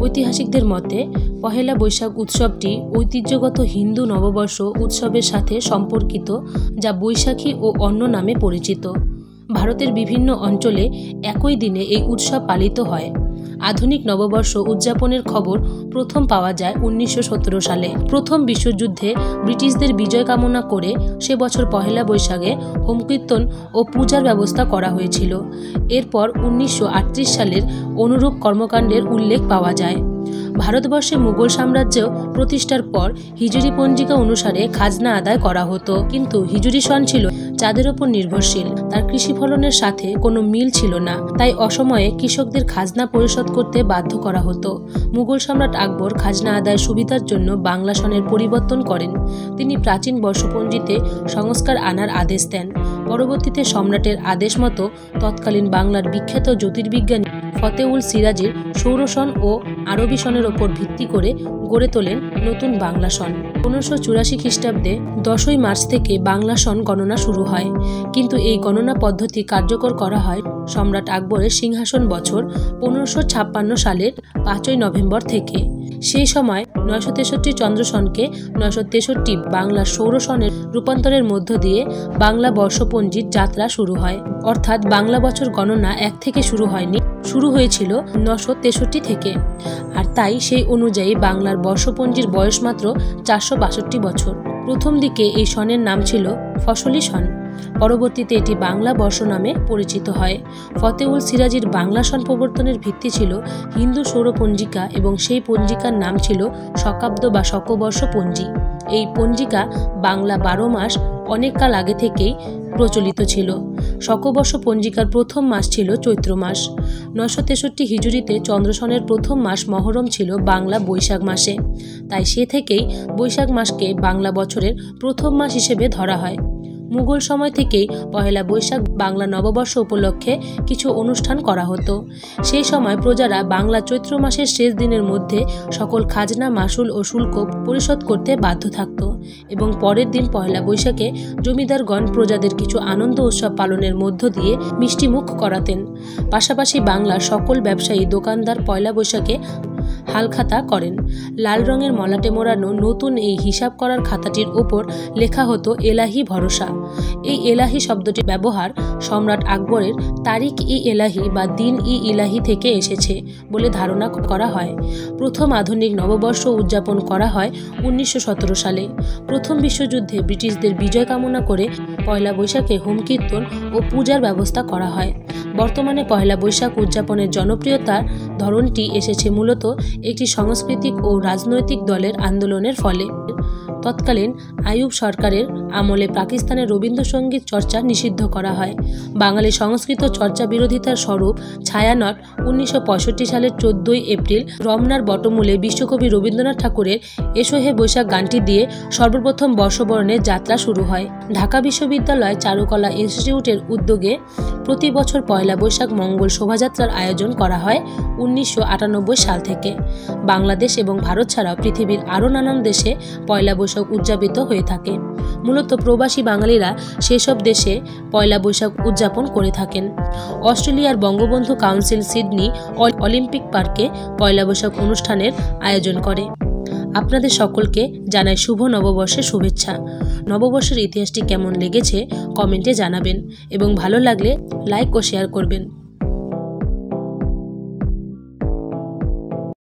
ঐতিহাসিকদের মতে পহেলা বৈশাখ উৎসবটি ঐতিহ্যগত হিন্দু নববর্ষ উৎসবের সাথে সম্পর্কিত, যা বৈশাখী ও অন্য নামে পরিচিত। ভারতের বিভিন্ন অঞ্চলে একই দিনে এই উৎসব পালিত হয়। আধুনিক নববর্ষ উদযাপনের খবর প্রথম পাওয়া যায় 1917 সালে। প্রথম বিশ্বযুদ্ধে ব্রিটিশদের বিজয় কামনা করে সে বছর পহেলা বৈশাখে হোমকীর্তন ও পূজার ব্যবস্থা করা হয়েছিল। এরপর 1938 সালের অনুরূপ কর্মকাণ্ডের উল্লেখ পাওয়া যায়। ভারতবর্ষে মুঘল সাম্রাজ্য প্রতিষ্ঠার পর হিজরি পঞ্জিকা অনুসারে খাজনা আদায় করা হতো, কিন্তু হিজরি সন ছিল চাঁদের ওপর নির্ভরশীল। তার কৃষি ফলনের সাথে কোনো মিল ছিল না, তাই অসময়ে কৃষকদের খাজনা পরিশোধ করতে বাধ্য করা হতো। মুঘল সম্রাট আকবর খাজনা আদায়ের সুবিধার জন্য বাংলা সনের পরিবর্তন করেন। তিনি প্রাচীন বর্ষপঞ্জিতে সংস্কার আনার আদেশ দেন। পরবর্তীতে সম্রাটের আদেশ মতো তৎকালীন বাংলার বিখ্যাত জ্যোতির্বিজ্ঞানী ফতেউল সিরাজের সৌরসন ও আরবি সনের ওপর ভিত্তি করে গড়ে তোলেন নতুন বাংলা সন। 1584 খ্রিস্টাব্দে 10ই মার্চ থেকে বাংলা সন গণনা শুরু হয়, কিন্তু এই গণনা পদ্ধতি কার্যকর করা হয় সম্রাট আকবরের সিংহাসন বছর 1556 সালের 5ই নভেম্বর থেকে। সেই সময় 963 চন্দ্র সনকে 963 বাংলা সৌর সনের রূপান্তরের মধ্য দিয়ে বাংলা বর্ষপঞ্জির যাত্রা শুরু হয়। অর্থাৎ বাংলা বছর গণনা 1 থেকে শুরু হয়নি, শুরু হয়েছিল 963 থেকে। আর তাই সেই অনুযায়ী বাংলার বর্ষপঞ্জির বয়স মাত্র 462 বছর। প্রথম দিকে এই সনের নাম ছিল ফসলি সন। পরবর্তীতে এটি বাংলা বর্ষ নামে পরিচিত হয়। ফতেউল সিরাজের বাংলা সন প্রবর্তনের ভিত্তি ছিল হিন্দু সৌর পঞ্জিকা এবং সেই পঞ্জিকার নাম ছিল শকাব্দ বা শকবর্ষ পঞ্জি। এই পঞ্জিকা বাংলা 12 মাস অনেক কাল আগে থেকেই প্রচলিত ছিল। শকবর্ষ পঞ্জিকার প্রথম মাস ছিল চৈত্র মাস। 963 হিজরিতে চন্দ্রসনের প্রথম মাস মহরম ছিল বাংলা বৈশাখ মাসে, তাই সে থেকেই বৈশাখ মাসকে বাংলা বছরের প্রথম মাস হিসেবে ধরা হয়। মুঘল সময় থেকেই পহেলা বৈশাখ বাংলা নববর্ষ উপলক্ষে কিছু অনুষ্ঠান করা হতো। সেই সময় প্রজারা বাংলা চৈত্র মাসের শেষ দিনের মধ্যে সকল খাজনা, মাসুল ও শুল্ক পরিশোধ করতে বাধ্য থাকত এবং পরের দিন পহেলা বৈশাখে জমিদারগণ প্রজাদের কিছু আনন্দ উৎসব পালনের মধ্য দিয়ে মিষ্টিমুখ করাতেন। পাশাপাশি বাংলার সকল ব্যবসায়ী দোকানদার পয়লা বৈশাখে হালখাতা করেন। লাল রঙের মলাটে মোড়ানো নতুন এই হিসাব করার খাতাটির ওপর লেখা হতো এলাহি ভরসা। এই এলাহি শব্দটির ব্যবহার সম্রাট আকবরের তারিখ ই এলাহি বা দিন ই ইলাহি থেকে এসেছে বলে ধারণা করা হয়। প্রথম আধুনিক নববর্ষ উদযাপন করা হয় 1917 সালে। প্রথম বিশ্বযুদ্ধে ব্রিটিশদের বিজয় কামনা করে পয়লা বৈশাখে হোমকীর্তন ও পূজার ব্যবস্থা করা হয়। বর্তমানে পয়লা বৈশাখ উদযাপনের জনপ্রিয়তার ধরনটি এসেছে মূলত একটি সাংস্কৃতিক ও রাজনৈতিক দলের আন্দোলনের ফলে। তৎকালীন আইয়ুব সরকারের আমলে পাকিস্তানের রবীন্দ্রসঙ্গীত চর্চা নিষিদ্ধ করা হয়। বাঙালি সংস্কৃত চর্চা বিরোধিতার স্বরূপ ছায়ানট 1965 সালের 14ই এপ্রিল রমনার বটমূলে বিশ্বকবি রবীন্দ্রনাথ ঠাকুরের এসো হে বৈশাখ গানটি দিয়ে সর্বপ্রথম বর্ষবরণের যাত্রা শুরু হয়। ঢাকা বিশ্ববিদ্যালয় চারুকলা ইনস্টিটিউটের উদ্যোগে প্রতি বছর পয়লা বৈশাখ মঙ্গল শোভাযাত্রার আয়োজন করা হয় 1998 সাল থেকে। বাংলাদেশ এবং ভারত ছাড়াও পৃথিবীর আরও নানান দেশে পয়লা বৈশাখ উদযাপিত হয়ে থাকে। মূলত প্রবাসী বাঙালিরা সেসব দেশে পয়লা বৈশাখ উদযাপন করে থাকেন। অস্ট্রেলিয়ার বঙ্গবন্ধু কাউন্সিল সিডনি অলিম্পিক পার্কে পয়লা বৈশাখ অনুষ্ঠানের আয়োজন করে। আপনাদের সকলকে জানাই শুভ নববর্ষের শুভেচ্ছা। নববর্ষের ইতিহাসটি কেমন লেগেছে কমেন্টে জানাবেন এবং ভালো লাগলে লাইক ও শেয়ার করবেন।